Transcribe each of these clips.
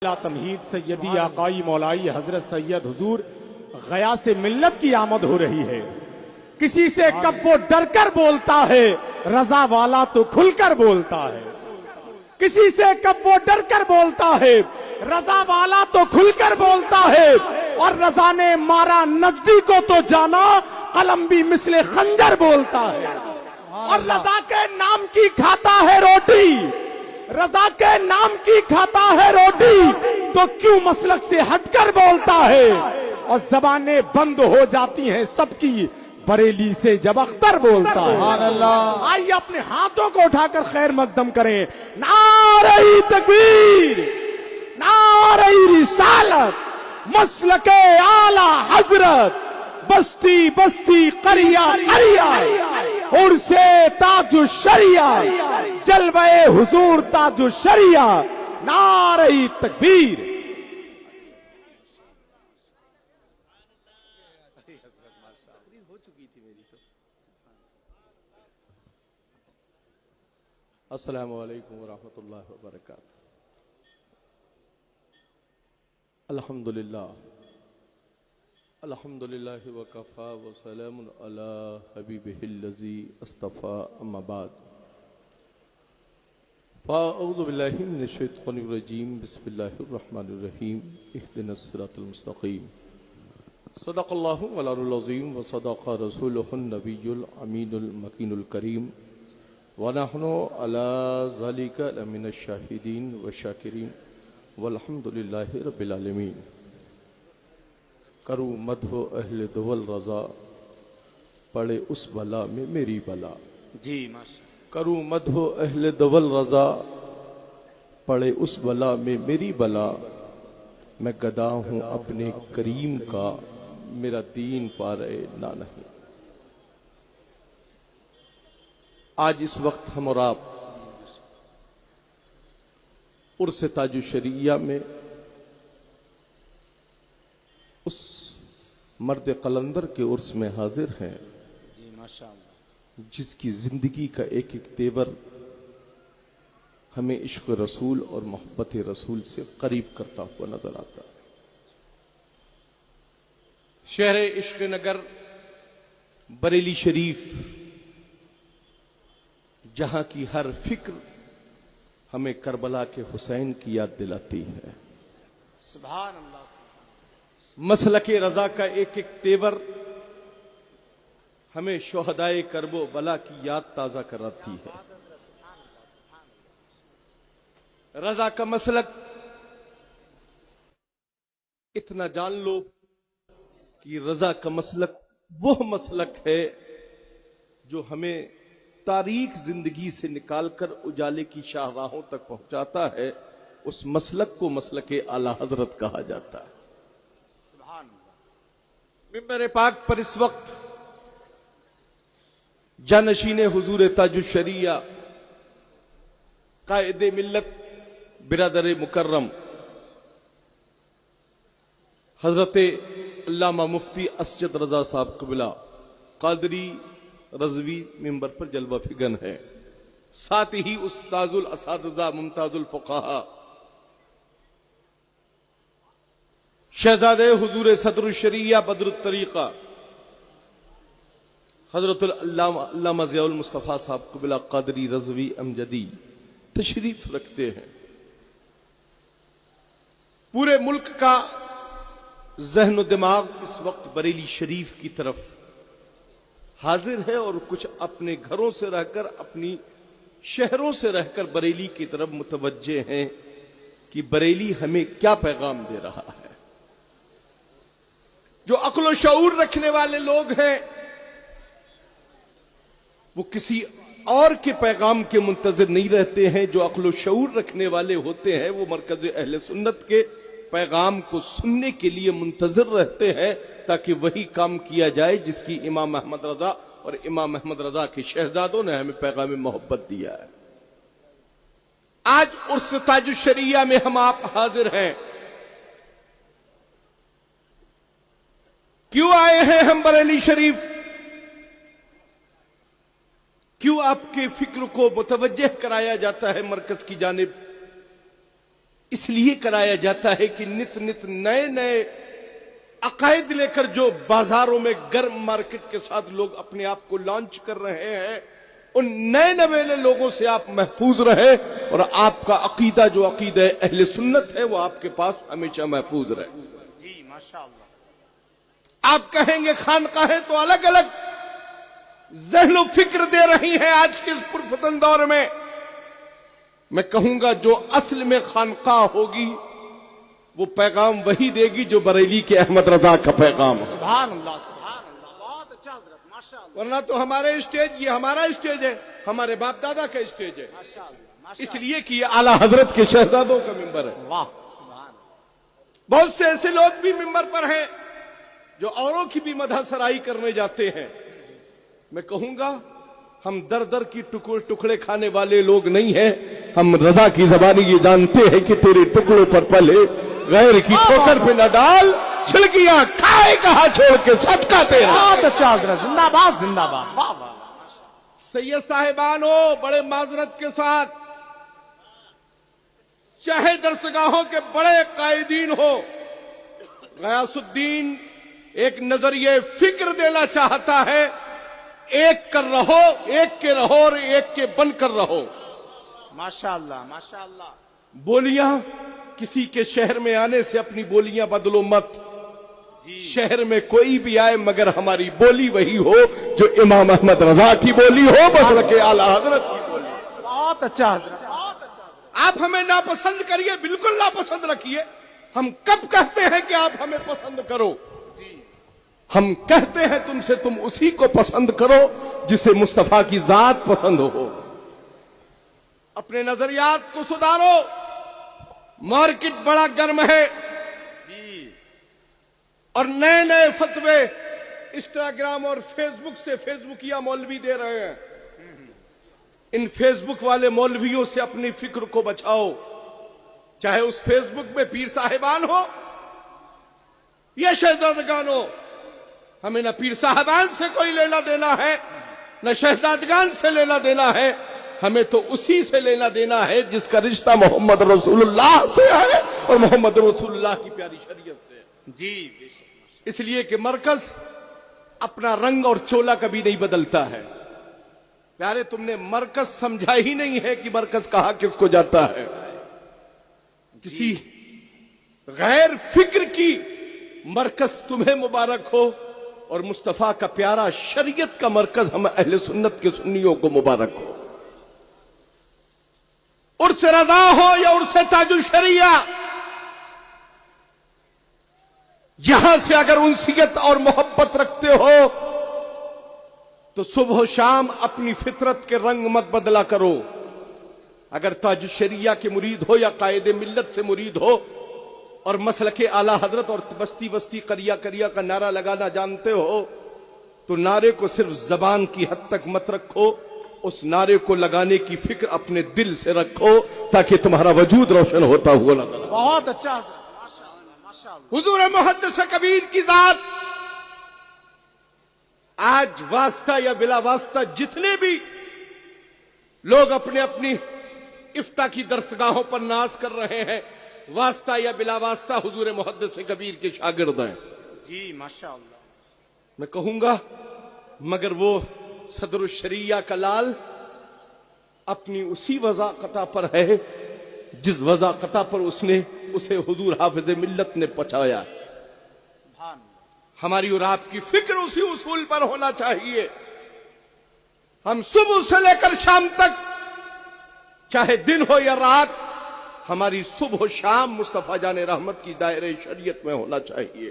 تمہید سیدی آقائی مولائی حضرت سید حضور غیاث ملت کی آمد ہو رہی ہے۔ کسی سے کب وہ ڈر کر بولتا ہے، رضا والا تو کھل کر بولتا ہے۔ کسی سے کب وہ ڈر کر بولتا ہے، رضا والا تو کھل کر بولتا ہے۔ اور رضا نے مارا نجدی کو تو جانا، قلم بھی مثل خنجر بولتا ہے۔ اور رضا کے نام کی کھاتا ہے روٹی، رضا کے نام کی کھاتا ہے روٹی، تو کیوں مسلک سے ہٹ کر بولتا ہے؟ اور زبانیں بند ہو جاتی ہیں سب کی، بریلی سے جب اختر بولتا ہے۔ آئیے اپنے ہاتھوں کو اٹھا کر خیر مقدم کریں۔ نعرہ تکبیر، نعرہ رسالت، مسلک اعلی حضرت، بستی بستی قریہ قریہ، عرص تاج الشریعہ، جلوہ حضور تاج الشریعہ، نعرہ تکبیر۔ السلام علیکم ورحمۃ اللہ وبرکاتہ۔ الحمدللہ الحمدللہ وکفا وسلام علی حبیبہ الذی اصطفی، اما بعد فاعوذ باللہ من الشیطان الرجیم، بسم اللہ الرحمن الرحیم، اہدنا الصراط المستقیم۔ صدق اللہ العلی العظیم وصدق رسولہ النبی الامین المکین الکریم، ونحن علی ذالک لمن الشاہدین والشاکرین، والحمدللہ رب العالمین۔ کروں مدح اہل دول رضا، پڑے اس بلا میں میری بلا۔ جی ماشاء کروں مدح اہل دول رضا، پڑے اس بلا میں میری بلا۔ میں گدا ہوں اپنے کریم کا، میرا دین پارے نہ نہیں۔ آج اس وقت ہم اور آپ عرص تاج الشریعہ میں اس مرد قلندر کے عرص میں حاضر ہیں جی ماشاء اللہ، جس کی زندگی کا ایک ایک تیور ہمیں عشق رسول اور محبت رسول سے قریب کرتا ہوا نظر آتا ہے۔ شہر عشق نگر بریلی شریف، جہاں کی ہر فکر ہمیں کربلا کے حسین کی یاد دلاتی ہے۔ سبحان اللہ۔ مسلک رضا کا ایک ایک تیور ہمیں شہدائے کرب و بلا کی یاد تازہ کراتی ہے۔ رضا کا مسلک اتنا جان لو کہ رضا کا مسلک وہ مسلک ہے جو ہمیں تاریخ زندگی سے نکال کر اجالے کی شاہراہوں تک پہنچاتا ہے۔ اس مسلک کو مسلک اعلی حضرت کہا جاتا ہے۔ ممبر پاک پر اس وقت جانشین حضور تاج الشریعہ، قائد ملت، برادر مکرم حضرت علامہ مفتی اسجد رضا صاحب قبلہ قادری رضوی ممبر پر جلوہ فگن ہے۔ ساتھ ہی استاذ الاساتذہ، ممتاز الفقہاء، شہزادے حضور صدر الشریعہ بدر الطریقہ حضرت علامہ ضیاء المصطفیٰ صاحب قبلہ قادری رضوی امجدی تشریف رکھتے ہیں۔ پورے ملک کا ذہن و دماغ اس وقت بریلی شریف کی طرف حاضر ہے، اور کچھ اپنے گھروں سے رہ کر، اپنی شہروں سے رہ کر بریلی کی طرف متوجہ ہیں کہ بریلی ہمیں کیا پیغام دے رہا ہے۔ جو عقل و شعور رکھنے والے لوگ ہیں وہ کسی اور کے پیغام کے منتظر نہیں رہتے ہیں، جو عقل و شعور رکھنے والے ہوتے ہیں وہ مرکز اہل سنت کے پیغام کو سننے کے لیے منتظر رہتے ہیں، تاکہ وہی کام کیا جائے جس کی امام احمد رضا اور امام احمد رضا کے شہزادوں نے ہمیں پیغام محبت دیا ہے۔ آج عرص تاج الشریعہ میں ہم آپ حاضر ہیں۔ کیوں آئے ہیں ہم بریلی شریف؟ کیوں آپ کے فکر کو متوجہ کرایا جاتا ہے مرکز کی جانب؟ اس لیے کرایا جاتا ہے کہ نت نت نئے نئے عقائد لے کر جو بازاروں میں گرم مارکیٹ کے ساتھ لوگ اپنے آپ کو لانچ کر رہے ہیں، ان نئے نویلے لوگوں سے آپ محفوظ رہے اور آپ کا عقیدہ جو عقیدہ اہل سنت ہے وہ آپ کے پاس ہمیشہ محفوظ رہے۔ جی ماشاء اللہ۔ آپ کہیں گے خانقاہیں تو الگ الگ ذہن و فکر دے رہی ہیں آج کے اس پرفتن دور میں، میں کہوں گا جو اصل میں خانقاہ ہوگی وہ پیغام وہی دے گی جو بریلی کے احمد رضا کا پیغام ہے۔ سبحان اللہ سبحان اللہ، بہت اچھا حضرت، ماشاء اللہ ورنہ تو ہمارے اسٹیج، یہ ہمارا اسٹیج ہے، ہمارے باپ دادا کا اسٹیج ہے، ماشاء اللہ ماشاء اس لیے کہ یہ اعلیٰ حضرت کے شہزادوں کا ممبر ہے۔ اللہ، واہ سبحان اللہ۔ بہت سے ایسے لوگ بھی ممبر پر ہیں جو اوروں کی بھی مدح سرائی کرنے جاتے ہیں۔ میں کہوں گا ہم در در کی ٹکڑے کھانے والے لوگ نہیں ہیں، ہم رضا کی زبانی یہ جانتے ہیں کہ تیرے ٹکڑوں پر پلے غیر کی ٹھوکر پہ نہ ڈال، چھڑکیاں کھائے کہاں چھوڑ کے صدقہ تیرا۔ بہت اچھا حضرت، زندہ باد زندہ باد، واہ واہ۔ سید صاحبان ہو، بڑے معذرت کے ساتھ، چاہے درسگاہوں کے بڑے قائدین ہو، غیاث الدین ایک نظریہ فکر دینا چاہتا ہے، ایک کر رہو، ایک کے رہو اور ایک کے بن کر رہو۔ ماشاء اللہ ماشاء اللہ۔ بولیاں کسی کے شہر میں آنے سے اپنی بولیاں بدلو مت، شہر میں کوئی بھی آئے مگر ہماری بولی وہی ہو جو امام احمد رضا کی بولی ہو، مسلک اعلیٰ حضرت کی بولی۔ بہت اچھا حضرت، بہت اچھا حضرت۔ آپ ہمیں ناپسند کریے، بالکل ناپسند رکھیے، ہم کب کہتے ہیں کہ آپ ہمیں پسند کرو؟ ہم کہتے ہیں تم سے تم اسی کو پسند کرو جسے مصطفیٰ کی ذات پسند ہو۔ اپنے نظریات کو سدھارو، مارکیٹ بڑا گرم ہے اور نئے نئے فتوے انسٹاگرام اور فیس بک سے فیس بکیا مولوی دے رہے ہیں۔ ان فیس بک والے مولویوں سے اپنی فکر کو بچاؤ، چاہے اس فیس بک میں پیر صاحبان ہو یا شہزادگان ہو، ہمیں نہ پیر صاحبان سے کوئی لینا دینا ہے نہ شہزادگان سے لینا دینا ہے، ہمیں تو اسی سے لینا دینا ہے جس کا رشتہ محمد رسول اللہ سے ہے اور محمد رسول اللہ کی پیاری شریعت سے ہے۔ جی بے شک۔ اس لیے کہ مرکز اپنا رنگ اور چولا کبھی نہیں بدلتا ہے۔ پیارے تم نے مرکز سمجھا ہی نہیں ہے کہ مرکز کہاں کس کو جاتا ہے۔ کسی غیر فکر کی مرکز تمہیں مبارک ہو اور مصطفیٰ کا پیارا شریعت کا مرکز ہم اہل سنت کے سنیوں کو مبارک ہو۔ عرس رضا ہو یا عرس تاج الشریعہ، یہاں سے اگر انسیت اور محبت رکھتے ہو تو صبح و شام اپنی فطرت کے رنگ مت بدلا کرو۔ اگر تاج الشریعہ کے مرید ہو یا قائد ملت سے مرید ہو اور مسلک اعلیٰ حضرت اور بستی بستی قریہ قریہ کا نعرہ لگانا جانتے ہو تو نعرے کو صرف زبان کی حد تک مت رکھو، اس نعرے کو لگانے کی فکر اپنے دل سے رکھو تاکہ تمہارا وجود روشن ہوتا ہوا نظر آئے۔ بہت اچھا حضرت، ماشاء اللہ ماشاء اللہ۔ حضور محدث کبیر کی ذات آج واسطہ یا بلا واسطہ جتنے بھی لوگ اپنے اپنی افتاء کی درسگاہوں پر ناز کر رہے ہیں، واسطہ یا بلا واسطہ حضور محدث کبیر کے شاگرد ہیں۔ جی ماشاء اللہ۔ میں کہوں گا مگر وہ صدر الشریعہ کا لال اپنی اسی وضاقتہ پر ہے جس وضاقتہ پر اسے حضور حافظ ملت نے پہنچایا۔ سبحان اللہ۔ ہماری اور آپ کی فکر اسی اصول پر ہونا چاہیے۔ ہم صبح سے لے کر شام تک، چاہے دن ہو یا رات، ہماری صبح و شام مصطفیٰ جان رحمت کی دائرہ شریعت میں ہونا چاہیے۔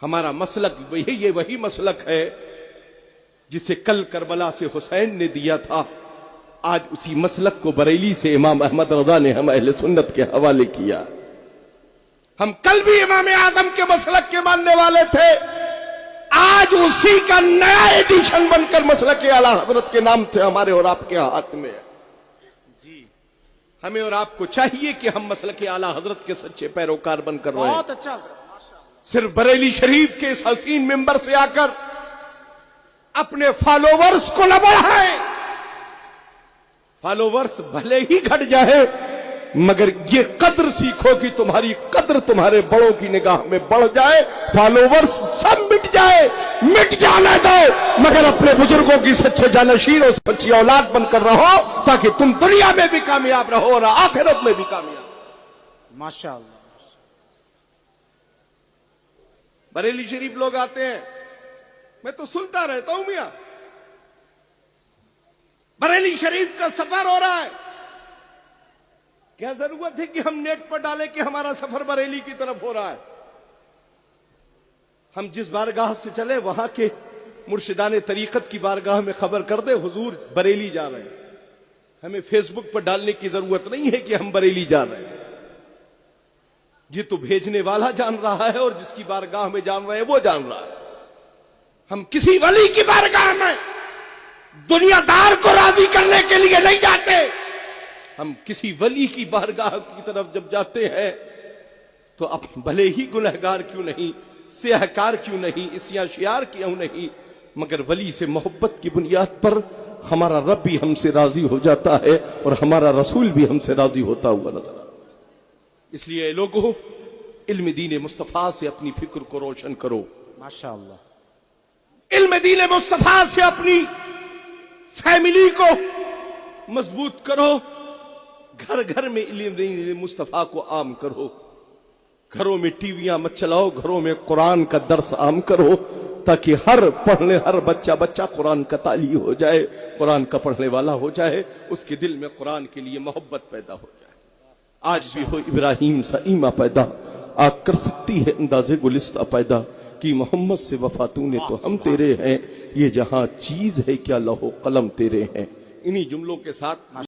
ہمارا مسلک وہی مسلک ہے جسے کل کربلا سے حسین نے دیا تھا، آج اسی مسلک کو بریلی سے امام احمد رضا نے ہم اہل سنت کے حوالے کیا۔ ہم کل بھی امام اعظم کے مسلک کے ماننے والے تھے، آج اسی کا نیا ایڈیشن بن کر مسلک اعلیٰ حضرت کے نام سے ہمارے اور آپ کے ہاتھ میں ہے۔ ہمیں اور آپ کو چاہیے کہ ہم مسلک اعلیٰ حضرت کے سچے پیروکار بن کر رہیں۔ بہت اچھا حضرت، ماشاء اللہ۔ صرف بریلی شریف کے اس حسین ممبر سے آ کر اپنے فالوورز کو نہ بڑھائیں، فالوورز بھلے ہی گھٹ جائے مگر یہ قدر سیکھو کہ تمہاری قدر تمہارے بڑوں کی نگاہ میں بڑھ جائے، فالوورز سب مٹ جائے، مٹ جانے دو، مگر اپنے بزرگوں کی سچے جانشین اور سچی اولاد بن کر رہو، تاکہ تم دنیا میں بھی کامیاب رہو اور آخرت میں بھی کامیاب۔ ماشاء اللہ۔ بریلی شریف لوگ آتے ہیں، میں تو سنتا رہتا ہوں میاں، بریلی شریف کا سفر ہو رہا ہے، کیا ضرورت ہے کہ ہم نیٹ پر ڈالیں کہ ہمارا سفر بریلی کی طرف ہو رہا ہے؟ ہم جس بارگاہ سے چلے وہاں کے مرشدان طریقت کی بارگاہ میں خبر کر دے حضور بریلی جا رہے ہیں، ہمیں فیس بک پر ڈالنے کی ضرورت نہیں ہے کہ ہم بریلی جا رہے ہیں، یہ تو بھیجنے والا جان رہا ہے اور جس کی بارگاہ میں جان رہے ہیں وہ جان رہا ہے۔ ہم کسی ولی کی بارگاہ میں دنیا دار کو راضی کرنے کے لیے نہیں جاتے، ہم کسی ولی کی بارگاہ کی طرف جب جاتے ہیں تو اب بھلے ہی گنہگار کیوں نہیں، سیاہکار کیوں نہیں، اسیاں شیار کیوں نہیں، مگر ولی سے محبت کی بنیاد پر ہمارا رب بھی ہم سے راضی ہو جاتا ہے اور ہمارا رسول بھی ہم سے راضی ہوتا ہوا نظر آتا ہے۔ اس لیے اے لوگوں، علم دین مصطفیٰ سے اپنی فکر کو روشن کرو، ماشاء اللہ۔ علم دین مصطفیٰ سے اپنی فیملی کو مضبوط کرو، گھر گھر میں علم دین مصطفیٰ کو عام کرو، گھروں میں ٹی ویاں مت چلاؤ، گھروں میں قرآن کا درس عام کرو، تاکہ ہر بچہ قرآن کا تالی ہو جائے، قرآن کا پڑھنے والا ہو جائے، اس کے دل میں قرآن کے لیے محبت پیدا ہو جائے۔ آج بھی ہو ابراہیم سا ایمہ پیدا، آگ کر سکتی ہے اندازے گلستہ پیدا، کہ محمد سے وفا تو نے تو ہم تیرے ہیں، یہ جہاں چیز ہے کیا لوح و قلم تیرے ہیں۔ انہی جملوں کے ساتھ